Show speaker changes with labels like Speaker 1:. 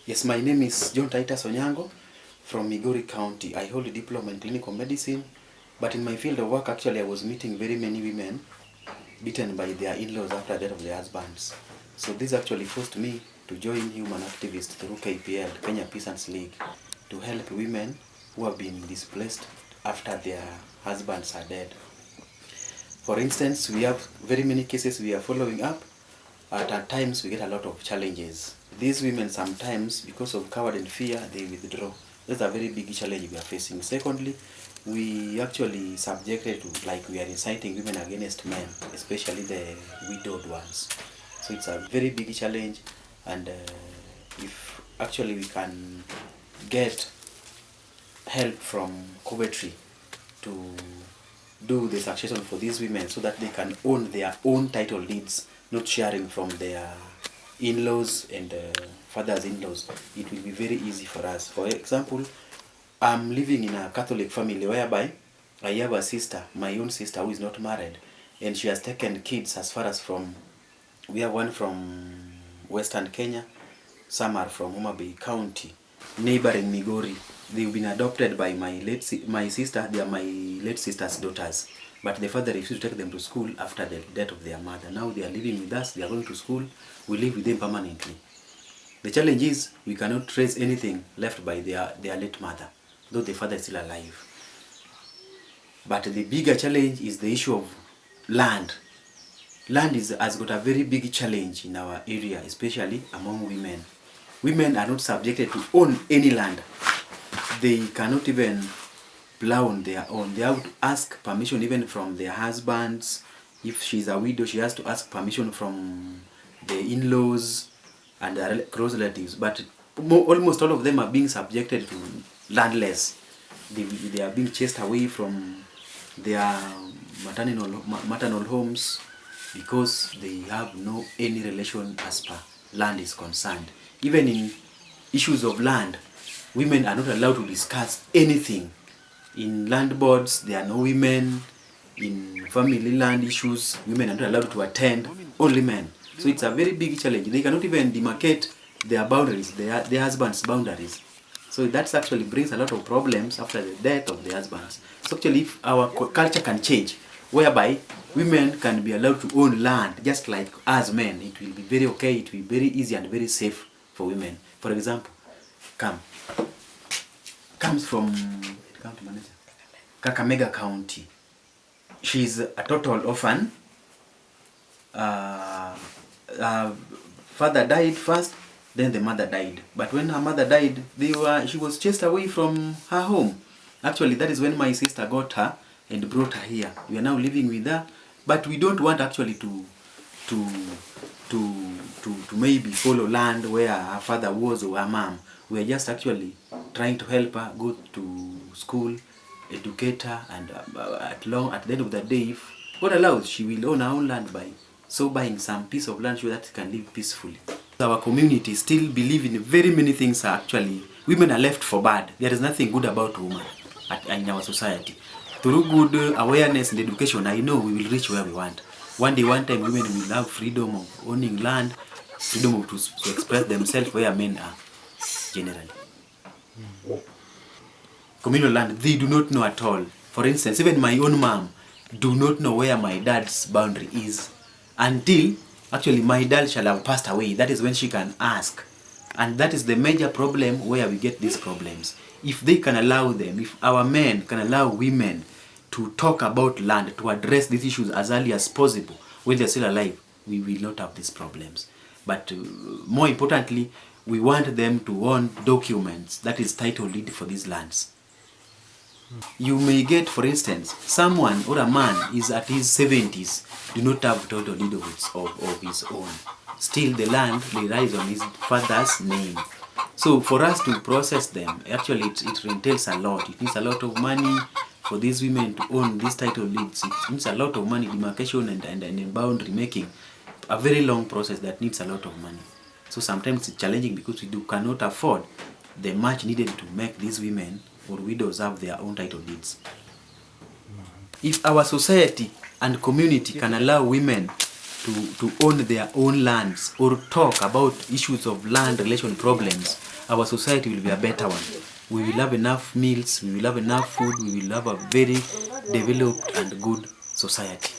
Speaker 1: Yes, my name is John Titus from Migori County. I hold a diploma in clinical medicine, but in my field of work, actually, I was meeting very many women beaten by their in-laws after the death of their husbands. So this actually forced me to join human activists through KPL, Kenya Peasants League, to help women who have been displaced after their husbands are dead. For instance, we have very many cases we are following up. At times, we get a lot of challenges. These women sometimes, because of coward and fear, they withdraw. That's a very big challenge we are facing. Secondly, we actually subjected to, like we are inciting women against men, especially the widowed ones. So it's a very big challenge, and if actually we can get help from Coventry to do the succession for these women so that they can own their own title deeds, not sharing from their in-laws and fathers-in-laws, it will be very easy for us. For example, I'm living in a Catholic family whereby I have a sister, my own sister, who is not married, and she has taken kids as far as we have one from Western Kenya, some are from Homa Bay County, neighboring Migori. They've been adopted by my sister. They are my late sister's daughters. But the father refused to take them to school after the death of their mother. Now they are living with us. They are going to school. We live with them permanently. The challenge is we cannot trace anything left by their late mother, though the father is still alive. But the bigger challenge is the issue of land. Land has got a very big challenge in our area, especially among women. Women are not subjected to own any land. They cannot even plow on their own. They have to ask permission even from their husbands. If she's a widow, she has to ask permission from the in-laws and their close relatives. But almost all of them are being subjected to landless. They are being chased away from their maternal homes because they have no any relation as per land is concerned. Even in issues of land, women are not allowed to discuss anything. In land boards, there are no women. In family land issues, women are not allowed to attend, only men. So it's a very big challenge. They cannot even demarcate their boundaries, their husbands' boundaries. So that actually brings a lot of problems after the death of the husbands. So actually, if our culture can change, whereby women can be allowed to own land just like us men, it will be very okay, it will be very easy and very safe for women. For example, comes from Kakamega County. She's a total orphan. Father died first, then the mother died. But when her mother died, she was chased away from her home. Actually, that is when my sister got her and brought her here. We are now living with her, but we don't want actually to maybe follow land where her father was or her mom. We are just actually trying to help her go to school, educate her, and at the end of the day, if God allows, she will own her own land by buying some piece of land so that she can live peacefully. Our community still believe in very many things. Actually, women are left for bad. There is nothing good about women in our society. Through good awareness and education, I know we will reach where we want. One day, one time, women will have freedom of owning land, freedom to express themselves where men are, generally. Communal land, they do not know at all. For instance, even my own mom do not know where my dad's boundary is until actually my dad shall have passed away. That is when she can ask. And that is the major problem where we get these problems. If they can allow them, if our men can allow women to talk about land, to address these issues as early as possible when they're still alive, we will not have these problems. But more importantly, we want them to own documents, that is title deed for these lands. You may get, for instance, someone or a man is at his 70s, do not have title deed of his own. Still the land relies on his father's name. So for us to process them, actually it entails a lot. It needs a lot of money for these women to own these title deeds. It needs a lot of money, demarcation and boundary making. A very long process that needs a lot of money. So sometimes it's challenging because we cannot afford the much needed to make these women or widows have their own title deeds. If our society and community can allow women to own their own lands or talk about issues of land relation problems our society will be a better one. We will have enough meals, we will have enough food, we will have a very developed and good society.